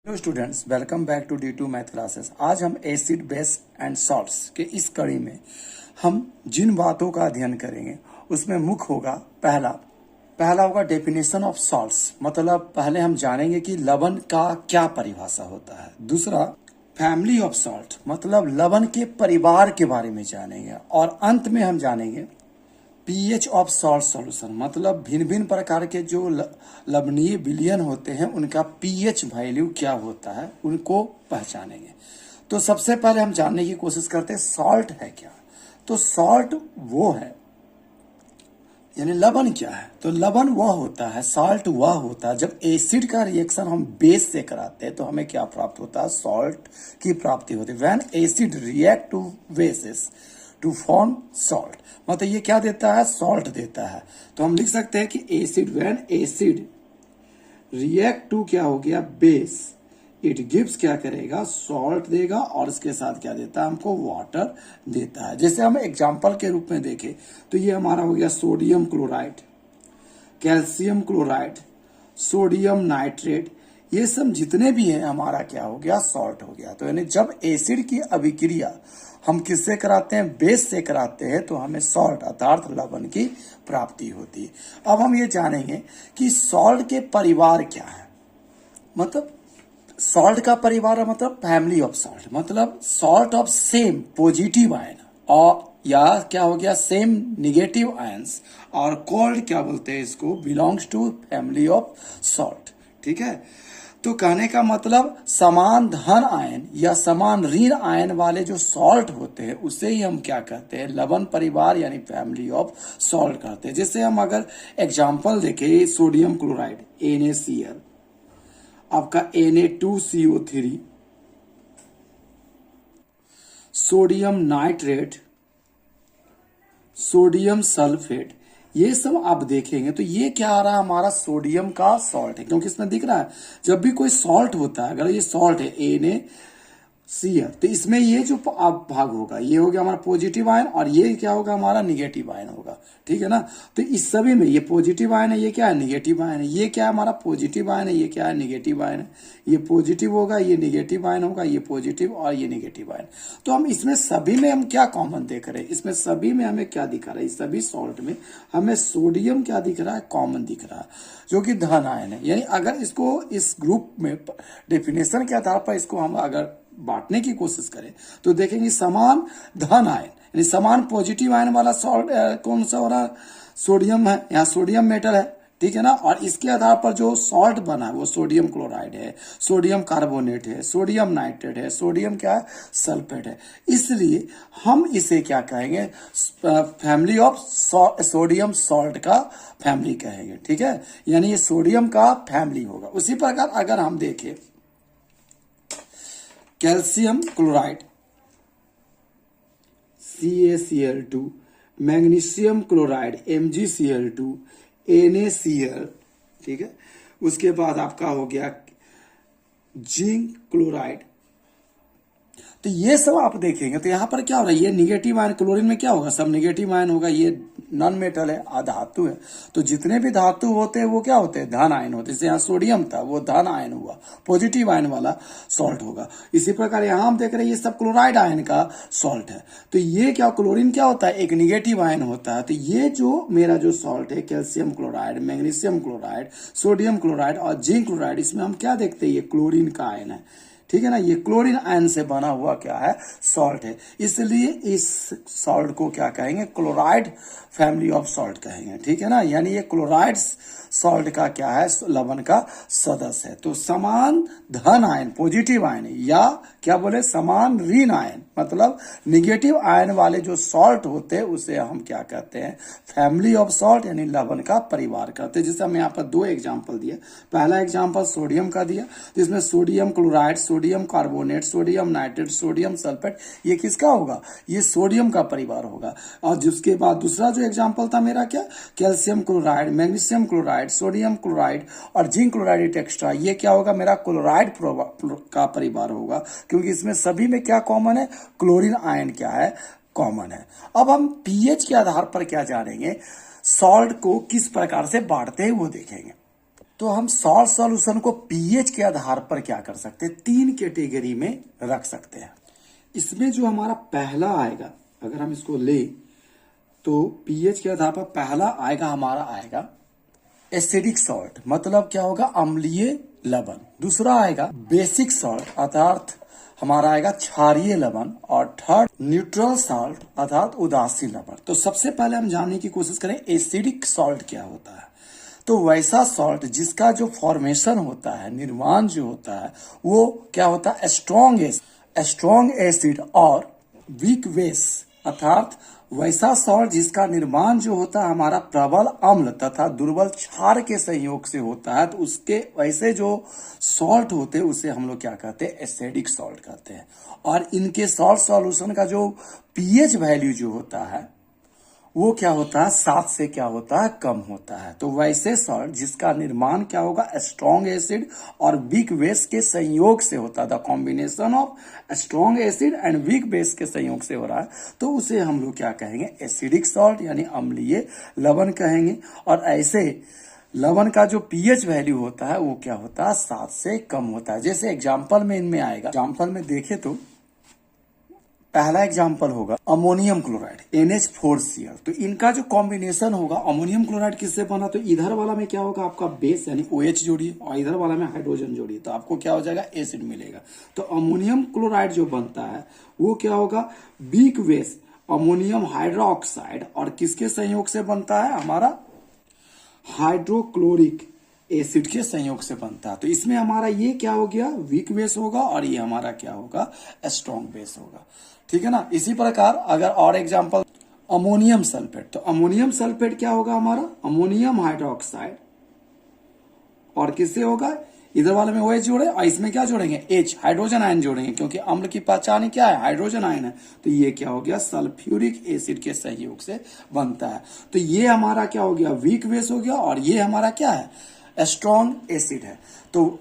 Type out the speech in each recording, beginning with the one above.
Hello students, welcome back to D2 math classes. आज हम acid base and salts के इस कड़ी में हम जिन बातों का अध्ययन करेंगे उसमें मुख्य होगा पहला होगा डेफिनेशन ऑफ सॉल्ट्स, मतलब पहले हम जानेंगे कि लवण का क्या परिभाषा होता है। दूसरा फैमिली ऑफ सॉल्ट, मतलब लवण के परिवार के बारे में जानेंगे। और अंत में हम जानेंगे पीएच ऑफ सॉल्ट सॉल्यूशन, मतलब भिन्न भिन्न प्रकार के जो लवणीय विलयन होते हैं उनका पीएच वैल्यू क्या होता है, उनको पहचानेंगे। तो सबसे पहले हम जानने की कोशिश करते हैं सॉल्ट है क्या। तो सॉल्ट वो है, यानी लवण क्या है। तो लवण वह होता है, सॉल्ट वह होता है जब एसिड का रिएक्शन हम बेस से कराते हैं तो हमें क्या प्राप्त होता है, सॉल्ट की प्राप्ति होती है। When acid react to bases to form salt, मतलब ये क्या देता है, सॉल्ट देता है। तो हम लिख सकते हैं कि acid when acid react to क्या हो गया, बेस, इट गिव्स क्या करेगा, सॉल्ट देगा। और इसके साथ क्या देता है, हमको वाटर देता है। जैसे हम एग्जांपल के रूप में देखें तो ये हमारा हो गया sodium chloride, calcium chloride, sodium nitrate, ये सब जितने भी हैं हमारा क्या हो गया, सॉल्ट हो गया। तो यानी जब एसिड की अभिक्रिया हम किससे कराते हैं, बेस से कराते हैं, तो हमें सॉल्ट अर्थात लवण की प्राप्ति होती है। अब हम ये जानेंगे कि सॉल्ट के परिवार क्या है। मतलब सॉल्ट का परिवार मतलब फैमिली ऑफ सॉल्ट, मतलब salt of same positive ion, और या क्या हो गया, सेम निगेटिव आयंस, और कॉल्ड क्या बोलते हैं इसको, belongs to family of salt. ठीक है, तो कहने का मतलब समान धन आयन या समान ऋण आयन वाले जो सॉल्ट होते हैं उसे ही हम क्या कहते हैं, लवण परिवार यानी फैमिली ऑफ सॉल्ट कहते हैं। जैसे हम अगर एग्जांपल देखें, सोडियम क्लोराइड NaCl, आपका Na2CO3, sodium nitrate, sodium sulphate, ये सब आप देखेंगे तो ये क्या आ रहा है, हमारा सोडियम का सॉल्ट है। क्योंकि इसमें दिख रहा है जब भी कोई सॉल्ट होता है, अगर ये सॉल्ट है NaCl, तो इसमें ये जो आप भाग होगा ये हो गया हमारा पॉजिटिव आयन, और ये क्या होगा, हमारा निगेटिव आयन होगा। ठीक है ना। तो इस सभी में ये पॉजिटिव आयन है, ये क्या है, निगेटिव आयन है। ये क्या है, हमारा पॉजिटिव आयन है, ये क्या है, निगेटिव आयन है। ये पॉजिटिव होगा, ये निगेटिव आयन होगा, ये पॉजिटिव और ये निगेटिव आयन। तो हम इसमें सभी में हम क्या कॉमन देख रहे हैं, इसमें सभी में हमें क्या दिखा रहा है, इस सभी सॉल्ट में हमें सोडियम क्या दिख रहा है, कॉमन दिख रहा है, जो कि धन आयन है। यानी अगर इसको इस ग्रुप में डेफिनेशन के आधार पर इसको हम अगर बांटने की कोशिश करें तो देखेंगे समान धन आयन यानी समान पॉजिटिव आयन वाला सॉल्ट कौन सा हो रहा, सोडियम है, यहाँ सोडियम मेटल है। ठीक है ना। और इसके आधार पर जो सॉल्ट बना है वो सोडियम क्लोराइड है, सोडियम कार्बोनेट है, सोडियम नाइट्रेट है, सोडियम क्या है, सल्फेट है। इसलिए हम इसे क्या कहेंगे, फैमिली ऑफ सोडियम सॉल्ट का फैमिली कहेंगे। ठीक है, यानी ये सोडियम का फैमिली होगा। उसी प्रकार अगर हम देखें calcium chloride CaCl2, magnesium chloride MgCl2, NaCl, ठीक है। उसके बाद आपका हो गया जिंक क्लोराइड। तो ये सब आप देखेंगे तो यहां पर क्या हो रहा है, ये निगेटिव आयन, क्लोरीन में क्या होगा, सब निगेटिव आयन होगा। ये नॉन मेटल है, अधातु है। तो जितने भी धातु होते हैं वो क्या होते हैं, धन आयन होते हैं। जैसे यहाँ सोडियम था वो धन आयन हुआ, पॉजिटिव आयन वाला सॉल्ट होगा। इसी प्रकार यहाँ हम देख रहे हैं ये सब क्लोराइड आयन का सॉल्ट है। तो ये क्या, क्लोरीन क्या होता है, एक निगेटिव आयन होता है। तो ये जो मेरा जो सॉल्ट है, calcium chloride, magnesium chloride, sodium chloride और जिंक क्लोराइड, इसमें हम क्या देखते हैं, ये क्लोरीन का आयन है। ठीक है ना, ये क्लोरीन आयन से बना हुआ क्या है, सॉल्ट है। इसलिए इस सॉल्ट को क्या कहेंगे, क्लोराइड फैमिली ऑफ सॉल्ट कहेंगे। ठीक है ना, यानी ये क्लोराइड सॉल्ट का क्या है, लवण का सदस्य है। तो समान धन आयन पॉजिटिव आयन या क्या बोले समान ऋण आयन, मतलब निगेटिव आयन वाले जो सॉल्ट होते हैं उसे हम क्या कहते हैं, फैमिली ऑफ सॉल्ट यानी लवण का परिवार कहते हैं। जैसे हम यहाँ पर दो एग्जाम्पल दिए। पहला एग्जाम्पल सोडियम का दिया, जिसमें sodium chloride, sodium carbonate, sodium nitrate, sodium sulphate, ये किसका होगा, ये सोडियम का परिवार होगा। और जिसके बाद दूसरा जो एग्जाम्पल था मेरा क्या, calcium chloride, magnesium chloride, sodium chloride और जिंक क्लोराइड एक्स्ट्रा, ये क्या होगा, मेरा क्लोराइड का परिवार होगा। क्योंकि इसमें सभी में क्या कॉमन है, क्लोरीन आयन क्या है, कॉमन है। अब हम पीएच के आधार पर क्या जानेंगे, सॉल्ट को किस प्रकार से बांटते हैं वो देखेंगे। तो हम सॉल्ट सॉल्यूशन को पीएच के आधार पर क्या कर सकते हैं, 3 कैटेगरी में रख सकते हैं। इसमें जो हमारा पहला आएगा, अगर हम इसको ले तो पीएच के आधार पर पहला आएगा हमारा आएगा एसिडिक सॉल्ट, मतलब क्या होगा, अम्लीय लवण। दूसरा आएगा बेसिक सॉल्ट अर्थात हमारा आएगा क्षारीय लवण। और थर्ड न्यूट्रल सॉल्ट अर्थात उदासीन लवण। तो सबसे पहले हम जानने की कोशिश करें एसिडिक सॉल्ट क्या होता है। तो वैसा सॉल्ट जिसका जो फॉर्मेशन होता है, निर्माण जो होता है, वो क्या होता है, स्ट्रॉन्ग एसिड और वीक बेस अर्थात वैसा सॉल्ट जिसका निर्माण जो होता है हमारा प्रबल अम्ल तथा दुर्बल क्षार के संयोग से होता है। तो उसके वैसे जो सॉल्ट होते हैं उसे हम लोग क्या कहते हैं, एसिडिक सॉल्ट कहते हैं। और इनके सॉल्ट सॉल्यूशन का जो पीएच वैल्यू जो होता है वो क्या होता है, 7 से क्या होता है, कम होता है। तो वैसे सॉल्ट जिसका निर्माण क्या होगा, स्ट्रॉन्ग एसिड और वीक बेस के संयोग से होता है, the combination of strong acid and weak base के संयोग से हो रहा है, तो उसे हम लोग क्या कहेंगे, एसिडिक सॉल्ट यानी अम्लीय लवण कहेंगे। और ऐसे लवण का जो पीएच वैल्यू होता है वो क्या होता है, 7 से कम होता है। जैसे एग्जाम्पल में इनमें आएगा, एग्जाम्पल में देखे तो पहला एग्जाम्पल होगा अमोनियम क्लोराइड NH4Cl। तो इनका जो कॉम्बिनेशन होगा, अमोनियम क्लोराइड किससे बना, तो इधर वाला में क्या होगा आपका बेस यानी OH जोड़िए और इधर वाला में हाइड्रोजन जोड़िए, तो आपको क्या हो जाएगा, एसिड मिलेगा। तो अमोनियम क्लोराइड जो बनता है वो क्या होगा, वीक बेस अमोनियम हाइड्रोक्साइड और किसके संयोग से बनता है, हमारा हाइड्रोक्लोरिक एसिड के संयोग से बनता है। तो इसमें हमारा ये क्या हो गया, वीक बेस होगा और ये हमारा क्या होगा, स्ट्रॉन्ग बेस होगा। ठीक है ना। इसी प्रकार अगर और एग्जांपल अमोनियम सल्फेट, तो अमोनियम सल्फेट क्या होगा हमारा, अमोनियम हाइड्रोक्साइड और किससे होगा, इधर वाले में OH जोड़े और इसमें क्या जोड़ेंगे, H हाइड्रोजन आयन जोड़ेंगे, क्योंकि अम्ल की पहचान क्या है, हाइड्रोजन आयन है। तो ये क्या हो गया, सल्फ्यूरिक एसिड के सहयोग से बनता है। तो ये हमारा क्या हो गया, वीक बेस हो गया और ये हमारा क्या है, स्ट्रॉन्ग एसिड है। तो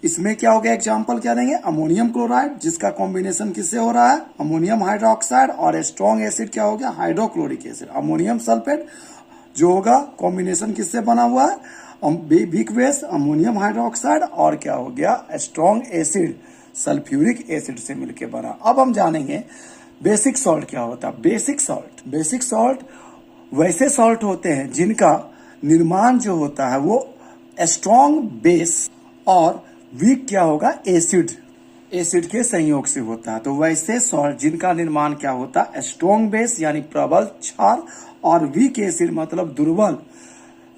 इसमें क्या हो गया, एग्जांपल क्या देंगे, अमोनियम क्लोराइड जिसका कॉम्बिनेशन किससे हो रहा है, अमोनियम हाइड्रोक्साइड और स्ट्रॉन्ग एसिड क्या हो गया, हाइड्रोक्लोरिक एसिड। अमोनियम सल्फेट जो होगा कॉम्बिनेशन किससे बना हुआ है, वीक बेस अमोनियम हाइड्रोक्साइड और क्या हो गया, स्ट्रॉन्ग एसिड सल्फ्यूरिक एसिड से मिलकर बना। अब हम जानेंगे बेसिक सॉल्ट क्या होता है। बेसिक सॉल्ट वैसे सॉल्ट होते हैं जिनका निर्माण जो होता है वो स्ट्रॉन्ग बेस और वीक क्या होगा, एसिड के संयोग से होता है। तो वैसे सॉल्ट जिनका निर्माण क्या होता है, स्ट्रॉन्ग बेस यानी प्रबल क्षार और वीक एसिड मतलब दुर्बल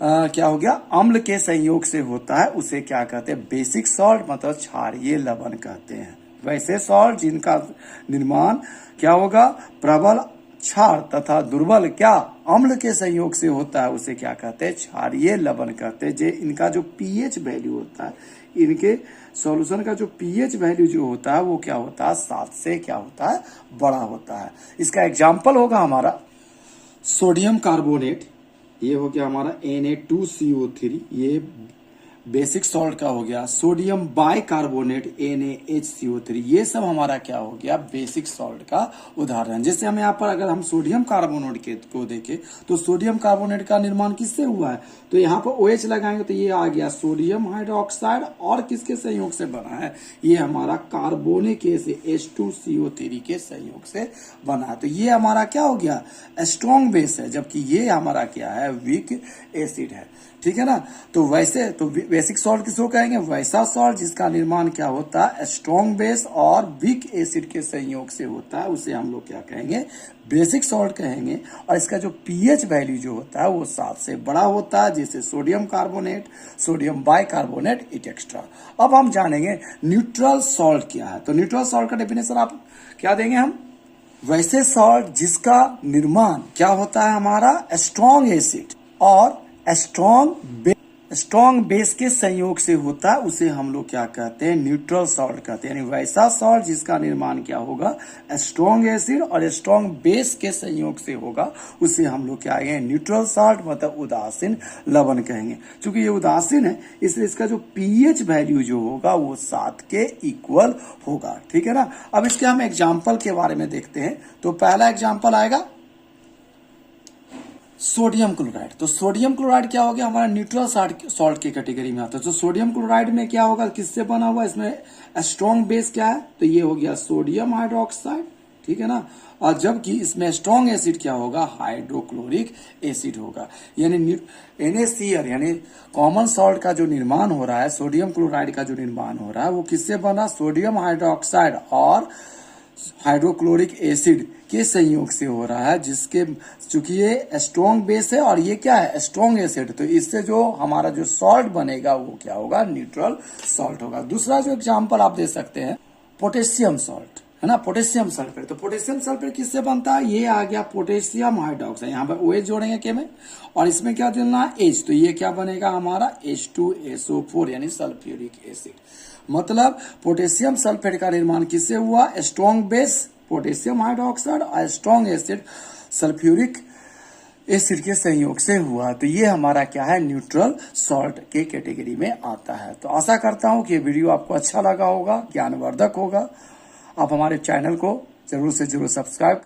क्या हो गया, अम्ल के संयोग से होता है, उसे क्या कहते हैं, बेसिक सॉल्ट मतलब क्षारीय लवण कहते हैं। वैसे सॉल्ट जिनका निर्माण क्या होगा, प्रबल क्षार तथा दुर्बल क्या अम्ल के संयोग से होता है, उसे क्या कहते हैं, क्षारीय लवण कहते हैं। जे इनका जो पीएच वैल्यू होता है, इनके सॉल्यूशन का जो पीएच वैल्यू जो होता है वो क्या होता है, 7 से क्या होता है, बड़ा होता है। इसका एग्जाम्पल होगा हमारा सोडियम कार्बोनेट, ये हो गया हमारा Na2CO3, ये बेसिक सॉल्ट का हो गया। सोडियम बाइकार्बोनेट NaHCO3, ये सब हमारा क्या हो गया, बेसिक सॉल्ट का उदाहरण। जैसे हम यहाँ पर अगर हम सोडियम कार्बोनेट को देखें तो सोडियम कार्बोनेट का निर्माण किससे हुआ है, तो यहाँ पर OH लगाएंगे तो ये आ गया सोडियम हाइड्रोक्साइड और किसके संयोग से बना है, ये हमारा कार्बोनिक एसिड H2CO3 के संयोग से बना है। तो ये हमारा क्या हो गया, स्ट्रॉन्ग बेस है, जबकि ये हमारा क्या है, वीक एसिड है। ठीक है ना। तो वैसे तो बेसिक सॉल्ट किसको कहेंगे, वैसा सॉल्ट जिसका निर्माण क्या होता है, स्ट्रॉन्ग बेस और वीक एसिड के संयोग से होता है, उसे हम लोग क्या कहेंगे, बेसिक सॉल्ट कहेंगे। और इसका जो पीएच वैल्यू जो होता है वो 7 से बड़ा होता है, जैसे सोडियम कार्बोनेट, सोडियम बाइकार्बोनेट इटेक्स्ट्रा। अब हम जानेंगे न्यूट्रल सॉल्ट क्या है। तो न्यूट्रल सॉल्ट का डेफिनेशन आप क्या देंगे, हम वैसे सॉल्ट जिसका निर्माण क्या होता है, हमारा स्ट्रॉन्ग एसिड और स्ट्रॉन्ग बेस के संयोग से होता है, उसे हम लोग क्या कहते हैं, न्यूट्रल सॉल्ट कहते हैं। यानी वैसा सॉल्ट जिसका निर्माण क्या होगा, स्ट्रॉन्ग एसिड और स्ट्रॉन्ग बेस के संयोग से होगा, उसे हम लोग क्या कहेंगे, न्यूट्रल सॉल्ट मतलब उदासीन लवण कहेंगे। चूंकि ये उदासीन है इसलिए इसका जो पीएच वैल्यू जो होगा वो 7 के इक्वल होगा। ठीक है ना। अब इसके हम एग्जाम्पल के बारे में देखते हैं। तो पहला एग्जाम्पल आएगा सोडियम क्लोराइड। तो सोडियम क्लोराइड क्या हो गया, हमारा न्यूट्रल सॉल्ट की कैटेगरी में आता है। तो सोडियम क्लोराइड में क्या होगा, किससे बना हुआ, इसमें स्ट्रॉन्ग बेस क्या है, तो ये हो गया सोडियम हाइड्रोक्साइड, ठीक है ना। और जबकि इसमें स्ट्रॉन्ग एसिड क्या होगा, हाइड्रोक्लोरिक एसिड होगा। यानी NaCl यानी कॉमन सॉल्ट का जो निर्माण हो रहा है, सोडियम क्लोराइड का जो निर्माण हो रहा है, वो किससे बना, सोडियम हाइड्रोक्साइड और हाइड्रोक्लोरिक एसिड के संयोग से हो रहा है, जिसके चूंकि ये स्ट्रॉन्ग बेस है और ये क्या है, स्ट्रॉन्ग एसिड। तो इससे जो हमारा जो सॉल्ट बनेगा वो क्या होगा, न्यूट्रल सॉल्ट होगा। दूसरा जो एग्जांपल आप दे सकते हैं, पोटेशियम सॉल्ट, है ना, पोटेशियम सल्फेट। तो पोटेशियम सल्फेट किससे बनता है, ये आ गया पोटेशियम हाइड्रोक्साइड, यहाँ पर OH जोड़ेंगे के में, और इसमें क्या जोड़ना है, H। तो ये क्या बनेगा हमारा H2SO4 यानी सल्फ्यूरिक एसिड। मतलब पोटेशियम सल्फेट का निर्माण किससे हुआ, स्ट्रॉन्ग बेस पोटेशियम हाइड्रोक्साइड और स्ट्रॉन्ग एसिड सल्फ्यूरिक एसिड के संयोग से हुआ। तो ये हमारा क्या है, न्यूट्रल सॉल्ट के कैटेगरी में आता है। तो आशा करता हूं कि ये वीडियो आपको अच्छा लगा होगा, ज्ञानवर्धक होगा। आप हमारे चैनल को जरूर से जरूर सब्सक्राइब